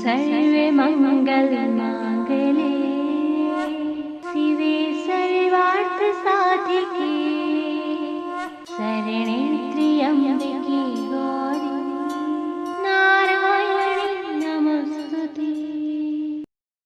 सर्वे मंगल मांगले शिवे सर्वार्थ साधिके शरणे त्र्यंबके गौरी नारायणी नमस्तुते।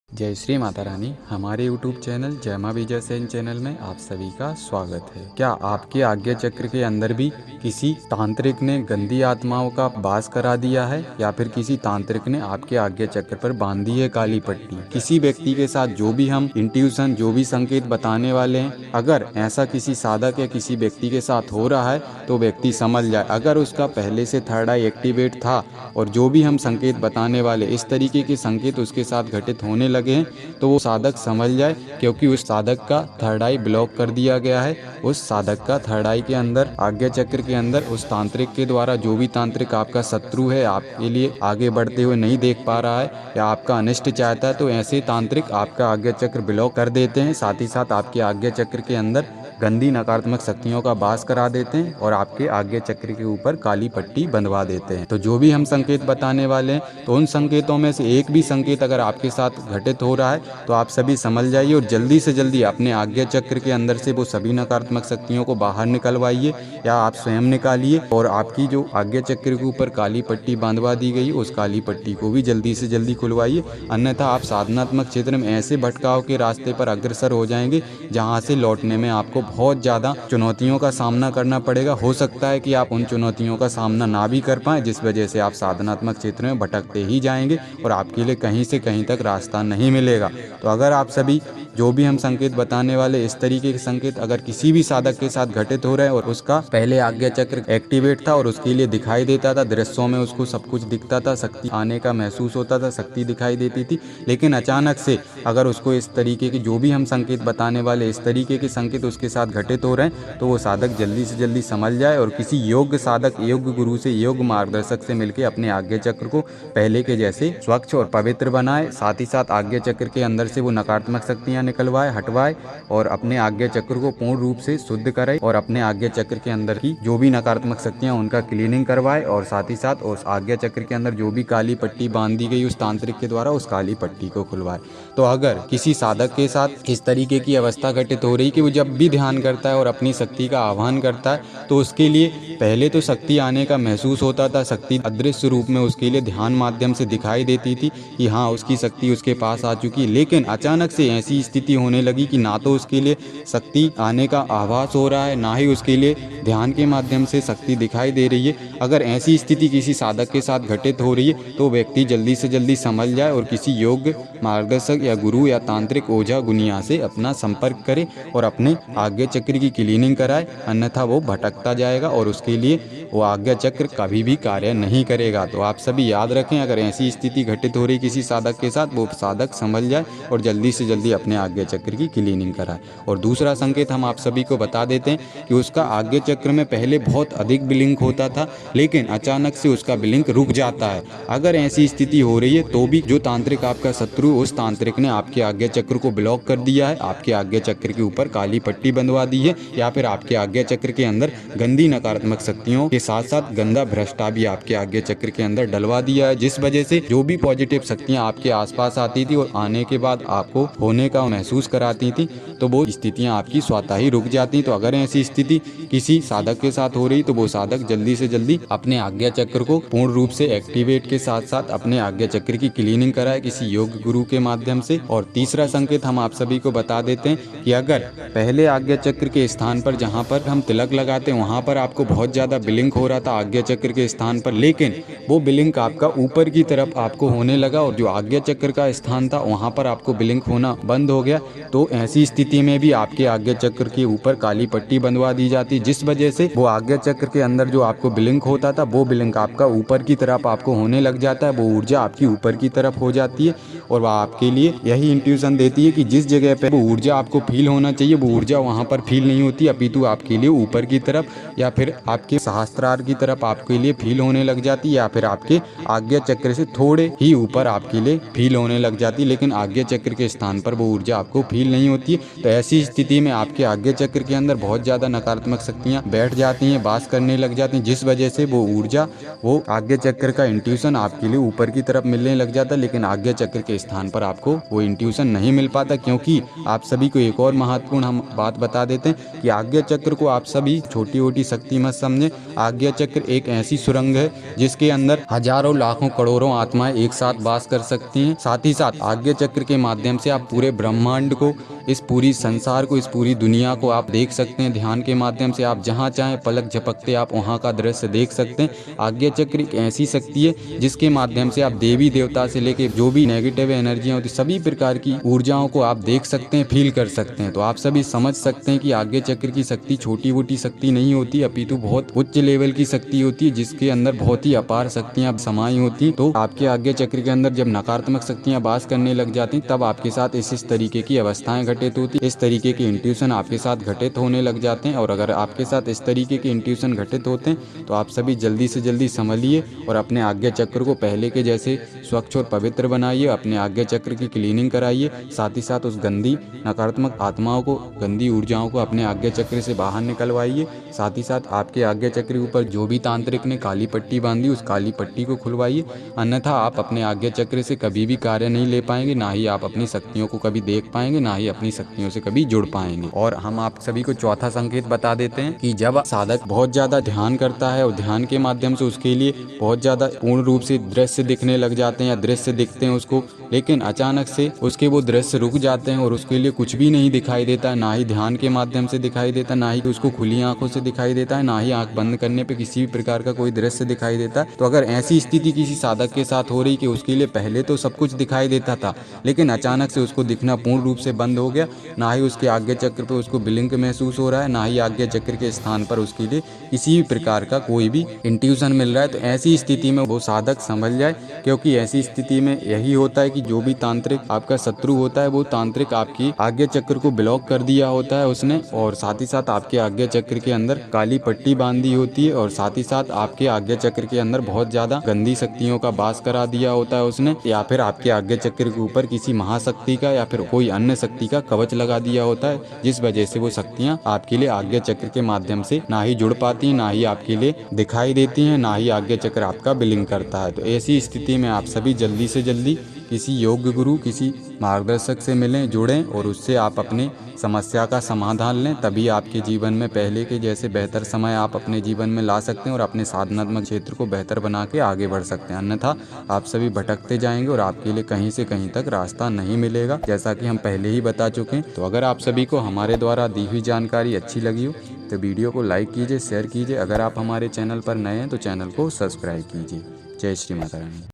जय श्री माता रानी। हमारे YouTube चैनल जय मां विजय सेन चैनल में आप सभी का स्वागत है। क्या आपके आज्ञा चक्र के अंदर भी किसी तांत्रिक ने गंदी आत्माओं का वास करा दिया है, या फिर किसी तांत्रिक ने आपके आज्ञा चक्र पर बांधी है काली पट्टी? किसी व्यक्ति के साथ जो भी हम इंट्यूशन, जो भी संकेत बताने वाले हैं, अगर ऐसा किसी साधक या किसी व्यक्ति के साथ हो रहा है तो व्यक्ति समझ जाए। अगर उसका पहले से थर्ड आई एक्टिवेट था और जो भी हम संकेत बताने वाले इस तरीके के संकेत उसके साथ घटित होने लगे हैं, तो वो साधक समझ जाए, क्योंकि उस साधक का थर्ड आई ब्लॉक कर दिया गया है। उस साधक का थर्ड आई के अंदर, आज्ञा चक्र के अंदर, उस तांत्रिक के द्वारा, जो भी तांत्रिक आपका शत्रु है, आपके लिए आगे बढ़ते हुए नहीं देख पा रहा है या आपका अनिष्ट चाहता है, तो ऐसे तांत्रिक आपका आज्ञा चक्र ब्लॉक कर देते हैं। साथ ही साथ आपके आज्ञा चक्र के अंदर गंदी नकारात्मक शक्तियों का वास करा देते हैं और आपके आज्ञा चक्र के ऊपर काली पट्टी बंधवा देते हैं। तो जो भी हम संकेत बताने वाले हैं, तो उन संकेतों में से एक भी संकेत अगर आपके साथ घटित हो रहा है तो आप सभी समझ जाइए और जल्दी से जल्दी अपने आज्ञा चक्र के अंदर से वो सभी नकारात्मक शक्तियों को बाहर निकलवाइए, या आप स्वयं निकालिए। और आपकी जो आज्ञा चक्र के ऊपर काली पट्टी बांधवा दी गई, उस काली पट्टी को भी जल्दी से जल्दी खुलवाइए। अन्यथा आप साधनात्मक क्षेत्र में ऐसे भटकाव के रास्ते पर अग्रसर हो जाएंगे जहाँ से लौटने में आपको बहुत ज़्यादा चुनौतियों का सामना करना पड़ेगा। हो सकता है कि आप उन चुनौतियों का सामना ना भी कर पाएँ, जिस वजह से आप साधनात्मक क्षेत्र में भटकते ही जाएंगे और आपके लिए कहीं से कहीं तक रास्ता नहीं मिलेगा। तो अगर आप सभी जो भी हम संकेत बताने वाले, इस तरीके के संकेत अगर किसी भी साधक के साथ घटित हो रहे हैं और उसका पहले आज्ञा चक्र एक्टिवेट था और उसके लिए दिखाई देता था, दृश्यों में उसको सब कुछ दिखता था, शक्ति आने का महसूस होता था, शक्ति दिखाई देती थी, लेकिन अचानक से अगर उसको इस तरीके के जो भी हम संकेत बताने वाले, इस तरीके के संकेत उसके साथ घटित हो रहे हैं, तो वो साधक जल्दी से जल्दी समझ जाए और किसी योग्य साधक, योग्य गुरु से, योग्य मार्गदर्शक से मिलकर अपने आज्ञा चक्र को पहले के जैसे स्वच्छ और पवित्र बनाए। साथ ही साथ आज्ञा चक्र के अंदर से वो नकारात्मक शक्तियां निकलवाए, हटवाए और अपने आज्ञा चक्र को पूर्ण रूप से शुद्ध करे और अपने आज्ञा चक्र के अंदर की जो भी नकारात्मक शक्तियां उनका क्लीनिंग करवाए। और साथ ही साथ उस आज्ञा चक्र के अंदर जो भी काली पट्टी बांध दी गई उस तांत्रिक के द्वारा, उस काली पट्टी को खुलवाए। तो अगर किसी साधक के साथ इस तरीके की अवस्था घटित हो रही कि वो जब भी ध्यान करता है और अपनी शक्ति का आह्वान करता है, तो उसके लिए पहले तो शक्ति आने का महसूस होता था, शक्ति अदृश्य रूप में उसके लिए ध्यान माध्यम से दिखाई देती थी कि हाँ, उसकी शक्ति उसके पास आ चुकी है। लेकिन अचानक से ऐसी स्थिति होने लगी कि ना तो उसके लिए शक्ति आने का आभास हो रहा है, ना ही उसके लिए ध्यान के माध्यम से शक्ति दिखाई दे रही है। अगर ऐसी स्थिति किसी साधक के साथ घटित हो रही है तो व्यक्ति जल्दी से जल्दी समझ जाए और किसी योग्य मार्गदर्शक या गुरु या तांत्रिक ओझा गुनिया से अपना संपर्क करे और अपने आज्ञा चक्र की क्लीनिंग कराए, अन्यथा वो भटकता जाएगा और उसके लिए वो आज्ञा चक्र कभी भी कार्य नहीं करेगा। तो आप सभी याद रखें, अगर ऐसी स्थिति घटित हो रही किसी साधक के साथ, वो साधक समझ जाए और जल्दी से जल्दी अपने आज्ञा चक्र की क्लीनिंग कराए। और दूसरा संकेत हम आप सभी को बता देते हैं कि उसका आज्ञा चक्र में पहले बहुत अधिक ब्लिंक होता था, लेकिन अचानक से उसका ब्लिंक रुक जाता है। अगर ऐसी स्थिति हो रही है तो भी जो तांत्रिक आपका शत्रु, उस तांत्रिक ने आपके आज्ञा चक्र को ब्लॉक कर दिया है, आपके आज्ञा चक्र के ऊपर काली पट्टी बंधवा दी है, या फिर आपके आज्ञा चक्र के अंदर गंदी नकारात्मक शक्तियों के साथ साथ गंदा भ्रष्टा भी आपके आज्ञा चक्र के अंदर डलवा दिया है, जिस वजह से जो भी पॉजिटिव शक्तियां आपके आसपास आती थी और आने के बाद आपको होने का महसूस कराती थी, तो वो स्थितियां आपकी स्वतः ही रुक जाती। तो अगर ऐसी स्थिति किसी साधक के साथ हो रही तो वो साधक जल्दी से जल्दी अपने आज्ञा चक्र को पूर्ण रूप से एक्टिवेट के साथ साथ अपने आज्ञा चक्र की क्लीनिंग कराए किसी योग्य गुरु के माध्यम से। और तीसरा संकेत हम आप सभी को बता देते हैं कि अगर पहले आज्ञा चक्र के स्थान पर, जहाँ पर हम तिलक लगाते हैं, वहाँ पर आपको बहुत ज़्यादा ब्लिंक हो रहा था आज्ञा चक्र के स्थान पर, लेकिन वो ब्लिंक आपका ऊपर की तरफ आपको होने लगा और जो आज्ञा चक्र का स्थान था वहाँ पर आपको ब्लिंक होना बंद हो गया, तो ऐसी स्थिति में भी आपके आज्ञा चक्र के ऊपर काली पट्टी बंधवा दी जाती, जिस वजह से वो आज्ञा चक्र के अंदर जो आपको ब्लिंक होता था, वो ब्लिंक आपका ऊपर की तरफ आपको होने लग जाता है, वो ऊर्जा आपकी ऊपर की तरफ हो जाती है और वह आपके लिए यही इंट्यूशन देती है कि जिस जगह पे वो ऊर्जा आपको फील होना चाहिए वो ऊर्जा वहाँ पर फील नहीं होती, अपितु आपके लिए ऊपर की तरफ या फिर आपके सहस्त्रार की तरफ आपके लिए फील होने लग जाती है, या फिर आपके आज्ञा चक्र से थोड़े ही ऊपर आपके लिए फील होने लग जाती है, लेकिन आज्ञा चक्र के स्थान पर वो ऊर्जा आपको फील नहीं होती है। तो ऐसी स्थिति में आपके आज्ञा चक्र के अंदर बहुत ज़्यादा नकारात्मक शक्तियाँ बैठ जाती हैं, वास करने लग जाती हैं, जिस वजह से वो ऊर्जा, वो आज्ञा चक्र का इंट्यूशन आपके लिए ऊपर की तरफ मिलने लग जाता है, लेकिन आज्ञा चक्र के स्थान पर आपको वो इंट्यूशन नहीं मिल पाता। क्योंकि आप सभी को एक और महत्वपूर्ण हम बात बता देते हैं कि आज्ञा चक्र को आप सभी छोटी छोटी शक्ति मत समझें। आज्ञा चक्र एक ऐसी सुरंग है जिसके अंदर हजारों लाखों करोड़ों आत्माएं एक साथ वास कर सकती हैं। साथ ही साथ आज्ञा चक्र के माध्यम से आप पूरे ब्रह्मांड को, इस पूरी संसार को, इस पूरी दुनिया को आप देख सकते हैं। ध्यान के माध्यम से आप जहां चाहें पलक झपकते आप वहां का दृश्य देख सकते हैं। आज्ञा चक्र एक ऐसी शक्ति है जिसके माध्यम से आप देवी देवता से लेके जो भी नेगेटिव एनर्जियां होती सभी प्रकार की ऊर्जाओं को आप देख सकते हैं, फील कर सकते हैं। तो आप सभी समझ सकते हैं कि आज्ञा चक्र की शक्ति छोटी मोटी शक्ति नहीं होती, अपितु बहुत उच्च लेवल की शक्ति होती है जिसके अंदर बहुत ही अपार शक्तियां समाई होती हैं। तो आपके आज्ञा चक्र के अंदर जब नकारात्मक शक्तियां वास करने लग जाती हैं तब आपके साथ इस तरीके की अवस्थाएं घटित होती, इस तरीके के इंट्यूशन आपके साथ घटित होने लग जाते हैं। और अगर आपके साथ इस तरीके के इंट्यूशन घटित होते हैं तो आप सभी जल्दी से जल्दी संभलिए और अपने आज्ञा चक्र को पहले के जैसे स्वच्छ और पवित्र बनाइए, अपने आज्ञा चक्र की क्लीनिंग कराइए। साथ ही साथ उस गंदी नकारात्मक आत्माओं को, गंदी ऊर्जाओं को अपने आज्ञा चक्र से बाहर निकलवाइए। साथ ही साथ आपके आज्ञा चक्र के ऊपर जो भी तांत्रिक ने काली पट्टी बांधी उस काली पट्टी को खुलवाइए, अन्यथा आप अपने आज्ञा चक्र से कभी भी कार्य नहीं ले पाएंगे, ना ही आप अपनी शक्तियों को कभी देख पाएंगे, ना ही अपनी शक्तियों से कभी जुड़ पाएंगे। और हम आप सभी को चौथा संकेत बता देते हैं कि जब साधक बहुत ज्यादा ध्यान करता है और ध्यान के माध्यम से उसके लिए बहुत ज्यादा पूर्ण रूप से दृश्य दिखने लग जाते हैं या दृश्य दिखते हैं उसको, लेकिन अचानक से उसके वो दृश्य रुक जाते हैं और उसके लिए कुछ भी नहीं दिखाई देता, ना ही ध्यान के माध्यम से दिखाई देता, ना ही उसको खुली आंखों से दिखाई देता है, ना ही आंख बंद करने पे किसी भी प्रकार का कोई दृश्य दिखाई देता है। तो अगर ऐसी स्थिति किसी साधक के साथ हो रही कि उसके लिए पहले तो सब कुछ दिखाई देता था लेकिन अचानक से उसको दिखना पूर्ण रूप से बंद हो गया, ना ही उसके आज्ञा चक्र पे उसको ब्लिंक महसूस हो रहा है, ना ही आज्ञा चक्र के स्थान पर उसके लिए किसी भी प्रकार का कोई भी इंट्यूशन मिल रहा है, तो ऐसी स्थिति में वो साधक संभल जाए। क्योंकि ऐसी स्थिति में यही होता है कि जो भी तांत्रिक आपका शत्रु होता है वो तांत्रिक आपकी आज्ञा चक्र को ब्लॉक कर दिया होता है उसने, और साथ ही साथ आपके आज्ञा चक्र के अंदर काली पट्टी बांधी होती है, और साथ ही साथ आपके आज्ञा चक्र के अंदर बहुत ज्यादा गंदी शक्तियों का वास करा दिया होता है उसने, या फिर आपके आज्ञा चक्र के ऊपर किसी महाशक्ति का या फिर कोई अन्य शक्ति का कवच लगा दिया होता है, जिस वजह से वो शक्तियां आपके लिए आज्ञा चक्र के माध्यम से ना ही जुड़ पाती हैं, ना ही आपके लिए दिखाई देती हैं, ना ही आज्ञा चक्र आपका बिलिंग करता है। तो ऐसी स्थिति में आप सभी जल्दी से जल्दी किसी योग्य गुरु, किसी मार्गदर्शक से मिलें, जुड़ें और उससे आप अपनी समस्या का समाधान लें। तभी आपके जीवन में पहले के जैसे बेहतर समय आप अपने जीवन में ला सकते हैं और अपने साधनात्मक क्षेत्र को बेहतर बना के आगे बढ़ सकते हैं। अन्यथा आप सभी भटकते जाएंगे और आपके लिए कहीं से कहीं तक रास्ता नहीं मिलेगा, जैसा कि हम पहले ही बता चुके हैं। तो अगर आप सभी को हमारे द्वारा दी हुई जानकारी अच्छी लगी हो तो वीडियो को लाइक कीजिए, शेयर कीजिए। अगर आप हमारे चैनल पर नए हैं तो चैनल को सब्सक्राइब कीजिए। जय श्री माता रानी।